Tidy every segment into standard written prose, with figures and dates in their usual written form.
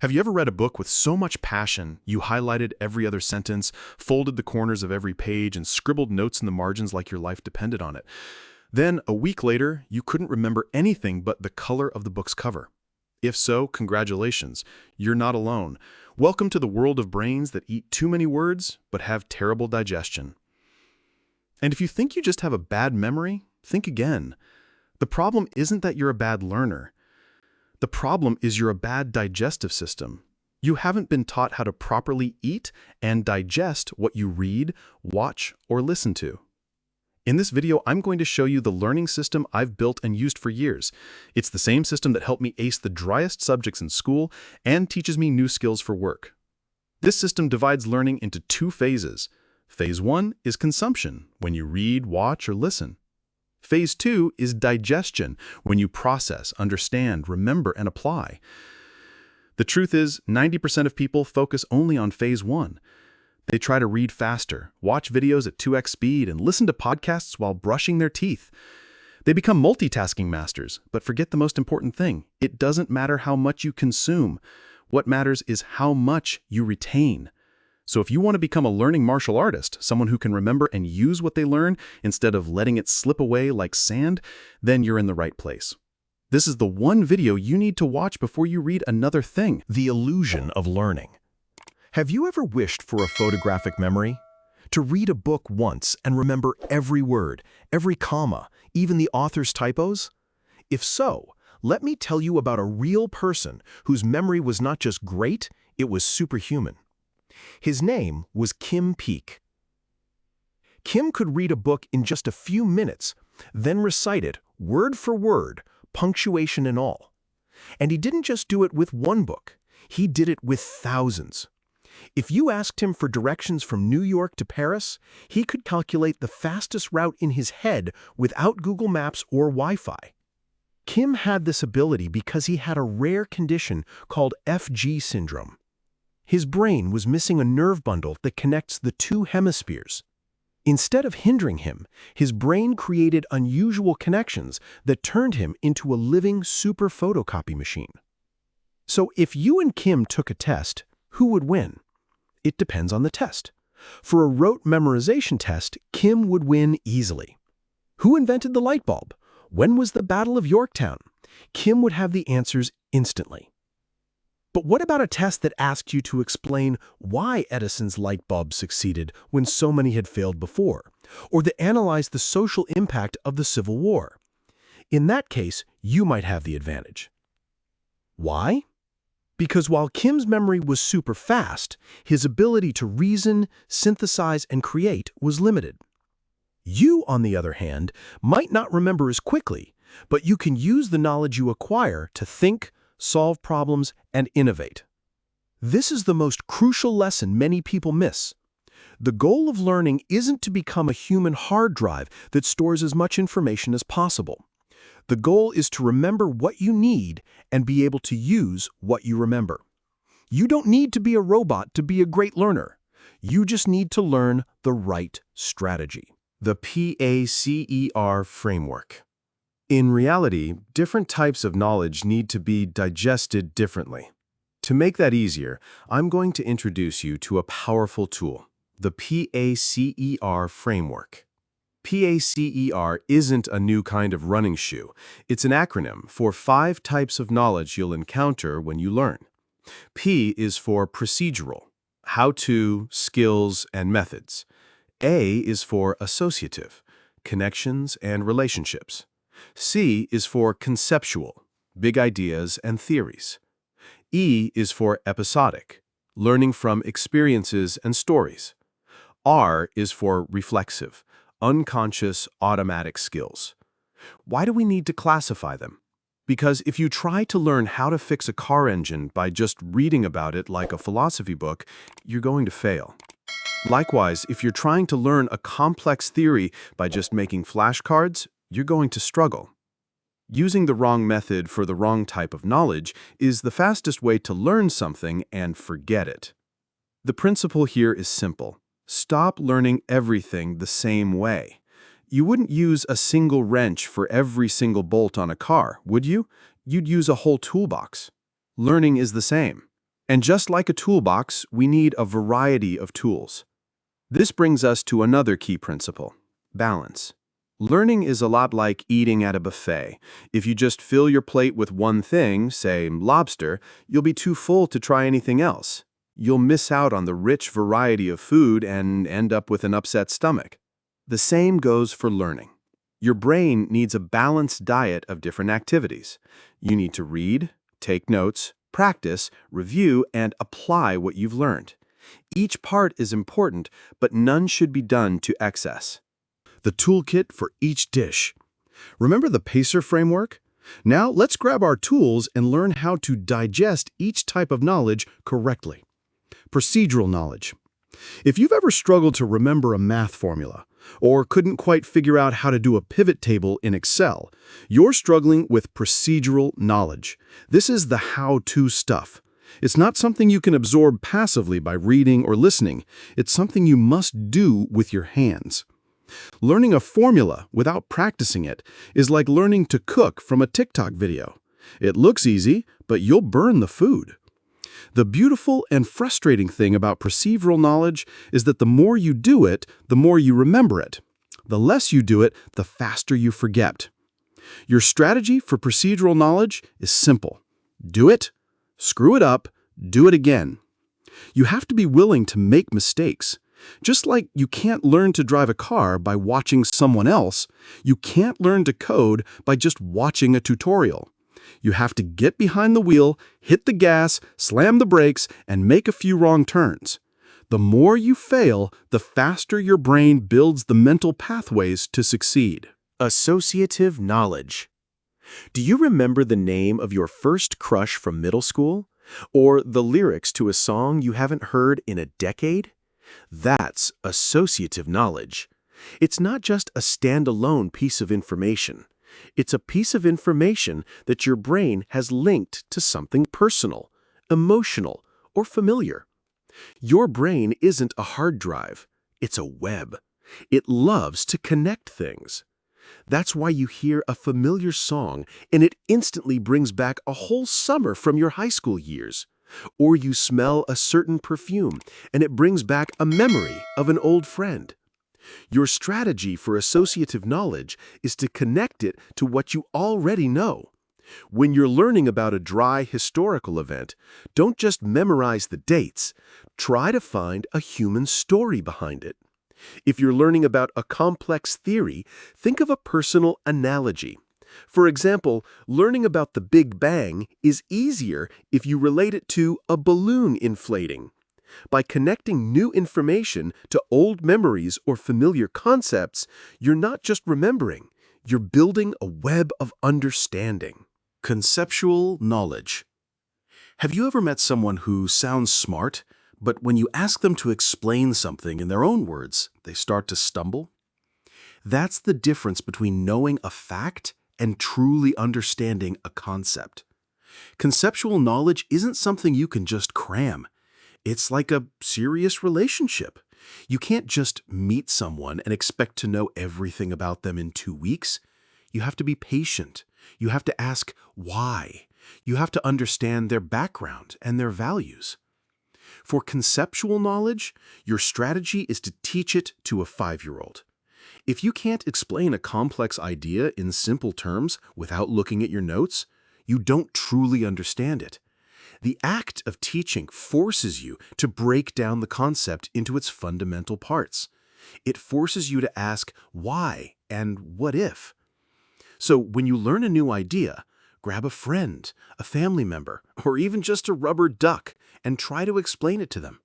Have you ever read a book with so much passion, you highlighted every other sentence, folded the corners of every page, and scribbled notes in the margins like your life depended on it? Then, a week later, you couldn't remember anything but the color of the book's cover. If so, congratulations, you're not alone. Welcome to the world of brains that eat too many words, but have terrible digestion. And if you think you just have a bad memory, think again. The problem isn't that you're a bad learner. The problem is you're a bad digestive system. You haven't been taught how to properly eat and digest what you read, watch, or listen to. In this video, I'm going to show you the learning system I've built and used for years. It's the same system that helped me ace the driest subjects in school and teaches me new skills for work. This system divides learning into two phases. Phase 1 is consumption, when you read, watch, or listen. Phase 2 is digestion, when you process, understand, remember, and apply. The truth is, 90% of people focus only on Phase 1. They try to read faster, watch videos at 2x speed, and listen to podcasts while brushing their teeth. They become multitasking masters, but forget the most important thing. It doesn't matter how much you consume. What matters is how much you retain. So if you want to become a learning martial artist, someone who can remember and use what they learn instead of letting it slip away like sand, then you're in the right place. This is the one video you need to watch before you read another thing. The illusion of learning. Have you ever wished for a photographic memory? To read a book once and remember every word, every comma, even the author's typos? If so, let me tell you about a real person whose memory was not just great, it was superhuman. His name was P.A.C.E.R. Kim could read a book in just a few minutes, then recite it word for word, punctuation and all. And he didn't just do it with one book, he did it with thousands. If you asked him for directions from New York to Paris, he could calculate the fastest route in his head without Google Maps or Wi-Fi. Kim had this ability because he had a rare condition called FG syndrome. His brain was missing a nerve bundle that connects the two hemispheres. Instead of hindering him, his brain created unusual connections that turned him into a living super photocopy machine. So if you and Kim took a test, who would win? It depends on the test. For a rote memorization test, Kim would win easily. Who invented the light bulb? When was the Battle of Yorktown? Kim would have the answers instantly. But what about a test that asked you to explain why Edison's light bulb succeeded when so many had failed before, or that analyzed the social impact of the Civil War? In that case, you might have the advantage. Why? Because while Kim's memory was super fast, his ability to reason, synthesize, and create was limited. You, on the other hand, might not remember as quickly, but you can use the knowledge you acquire to think, solve problems, and innovate. This is the most crucial lesson many people miss. The goal of learning isn't to become a human hard drive that stores as much information as possible. The goal is to remember what you need and be able to use what you remember. You don't need to be a robot to be a great learner. You just need to learn the right strategy. The P.A.C.E.R. framework. In reality, different types of knowledge need to be digested differently. To make that easier, I'm going to introduce you to a powerful tool, the P.A.C.E.R. framework. P.A.C.E.R. isn't a new kind of running shoe. It's an acronym for 5 types of knowledge you'll encounter when you learn. P is for procedural, how-to, skills, and methods. A is for associative, connections and relationships. C is for conceptual, big ideas and theories. E is for episodic, learning from experiences and stories. R is for reflexive, unconscious, automatic skills. Why do we need to classify them? Because if you try to learn how to fix a car engine by just reading about it like a philosophy book, you're going to fail. Likewise, if you're trying to learn a complex theory by just making flashcards, you're going to struggle. Using the wrong method for the wrong type of knowledge is the fastest way to learn something and forget it. The principle here is simple. Stop learning everything the same way. You wouldn't use a single wrench for every single bolt on a car, would you? You'd use a whole toolbox. Learning is the same. And just like a toolbox, we need a variety of tools. This brings us to another key principle: balance. Learning is a lot like eating at a buffet. If you just fill your plate with one thing, say lobster, you'll be too full to try anything else. You'll miss out on the rich variety of food and end up with an upset stomach. The same goes for learning. Your brain needs a balanced diet of different activities. You need to read, take notes, practice, review, and apply what you've learned. Each part is important, but none should be done to excess. The toolkit for each dish. Remember the P.A.C.E.R framework? Now let's grab our tools and learn how to digest each type of knowledge correctly. Procedural knowledge. If you've ever struggled to remember a math formula, or couldn't quite figure out how to do a pivot table in Excel, you're struggling with procedural knowledge. This is the how-to stuff. It's not something you can absorb passively by reading or listening. It's something you must do with your hands. Learning a formula without practicing it is like learning to cook from a TikTok video. It looks easy, but you'll burn the food. The beautiful and frustrating thing about procedural knowledge is that the more you do it, the more you remember it. The less you do it, the faster you forget. Your strategy for procedural knowledge is simple. Do it, screw it up, do it again. You have to be willing to make mistakes. Just like you can't learn to drive a car by watching someone else, you can't learn to code by just watching a tutorial. You have to get behind the wheel, hit the gas, slam the brakes, and make a few wrong turns. The more you fail, the faster your brain builds the mental pathways to succeed. Associative knowledge. Do you remember the name of your first crush from middle school? Or the lyrics to a song you haven't heard in a decade? That's associative knowledge. It's not just a standalone piece of information. It's a piece of information that your brain has linked to something personal, emotional, or familiar. Your brain isn't a hard drive. It's a web. It loves to connect things. That's why you hear a familiar song and it instantly brings back a whole summer from your high school years. Or you smell a certain perfume and it brings back a memory of an old friend. Your strategy for associative knowledge is to connect it to what you already know. When you're learning about a dry historical event, don't just memorize the dates. Try to find a human story behind it. If you're learning about a complex theory, think of a personal analogy. For example, learning about the Big Bang is easier if you relate it to a balloon inflating. By connecting new information to old memories or familiar concepts, you're not just remembering, you're building a web of understanding. Conceptual knowledge. Have you ever met someone who sounds smart, but when you ask them to explain something in their own words, they start to stumble? That's the difference between knowing a fact and truly understanding a concept. Conceptual knowledge isn't something you can just cram. It's like a serious relationship. You can't just meet someone and expect to know everything about them in 2 weeks. You have to be patient. You have to ask why. You have to understand their background and their values. For conceptual knowledge, your strategy is to teach it to a 5-year-old. If you can't explain a complex idea in simple terms without looking at your notes, you don't truly understand it. The act of teaching forces you to break down the concept into its fundamental parts. It forces you to ask why and what if. So when you learn a new idea, grab a friend, a family member, or even just a rubber duck and try to explain it to them.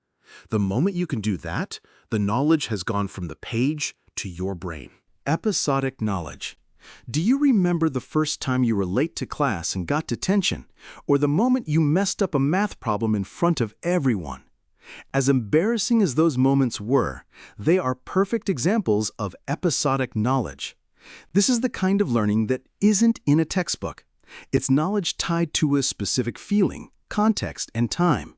The moment you can do that, the knowledge has gone from the page to your brain. Episodic knowledge. Do you remember the first time you were late to class and got detention, or the moment you messed up a math problem in front of everyone? As embarrassing as those moments were, they are perfect examples of episodic knowledge. This is the kind of learning that isn't in a textbook. It's knowledge tied to a specific feeling, context, and time.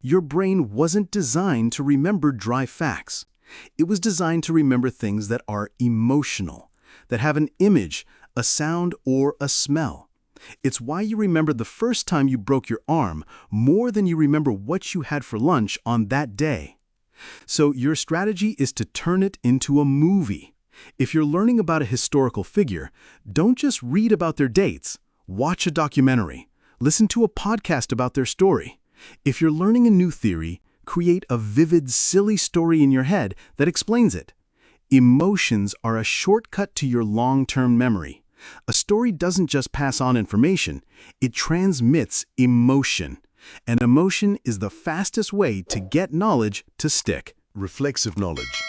Your brain wasn't designed to remember dry facts. It was designed to remember things that are emotional, that have an image, a sound, or a smell. It's why you remember the first time you broke your arm more than you remember what you had for lunch on that day. So your strategy is to turn it into a movie. If you're learning about a historical figure, don't just read about their dates. Watch a documentary. Listen to a podcast about their story. If you're learning a new theory, create a vivid, silly story in your head that explains it. Emotions are a shortcut to your long-term memory. A story doesn't just pass on information, it transmits emotion. And emotion is the fastest way to get knowledge to stick. Reflexive knowledge.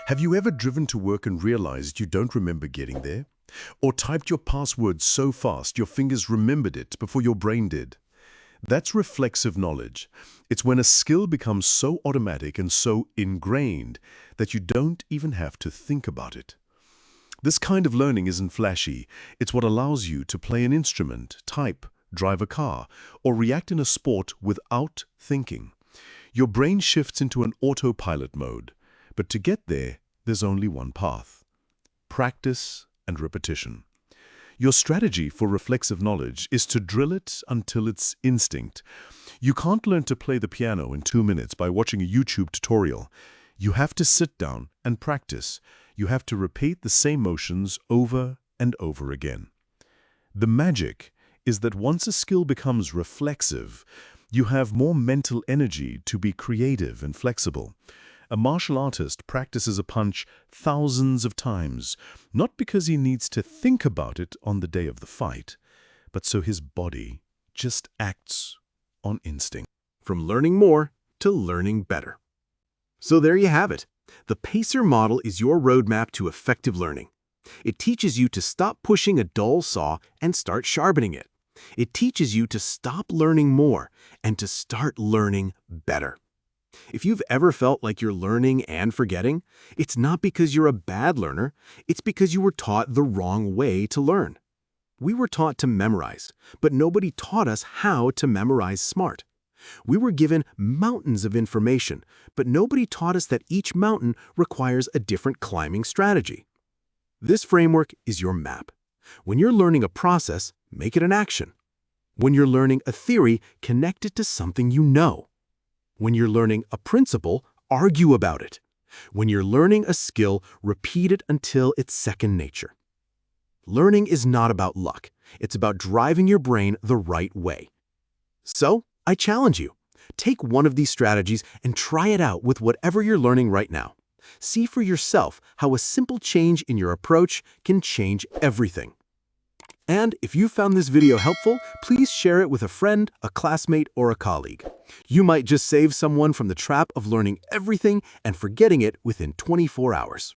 Have you ever driven to work and realized you don't remember getting there? Or typed your password so fast your fingers remembered it before your brain did? That's reflexive knowledge. It's when a skill becomes so automatic and so ingrained that you don't even have to think about it. This kind of learning isn't flashy. It's what allows you to play an instrument, type, drive a car, or react in a sport without thinking. Your brain shifts into an autopilot mode. But to get there, there's only one path: practice and repetition. Your strategy for reflexive knowledge is to drill it until it's instinct. You can't learn to play the piano in 2 minutes by watching a YouTube tutorial. You have to sit down and practice. You have to repeat the same motions over and over again. The magic is that once a skill becomes reflexive, you have more mental energy to be creative and flexible. A martial artist practices a punch thousands of times, not because he needs to think about it on the day of the fight, but so his body just acts on instinct. From learning more to learning better. So there you have it. The P.A.C.E.R model is your roadmap to effective learning. It teaches you to stop pushing a dull saw and start sharpening it. It teaches you to stop learning more and to start learning better. If you've ever felt like you're learning and forgetting, it's not because you're a bad learner, it's because you were taught the wrong way to learn. We were taught to memorize, but nobody taught us how to memorize smart. We were given mountains of information, but nobody taught us that each mountain requires a different climbing strategy. This framework is your map. When you're learning a process, make it an action. When you're learning a theory, connect it to something you know. When you're learning a principle, argue about it. When you're learning a skill, repeat it until it's second nature. Learning is not about luck. It's about driving your brain the right way. So, I challenge you. Take one of these strategies and try it out with whatever you're learning right now. See for yourself how a simple change in your approach can change everything. And if you found this video helpful, please share it with a friend, a classmate, or a colleague. You might just save someone from the trap of learning everything and forgetting it within 24 hours.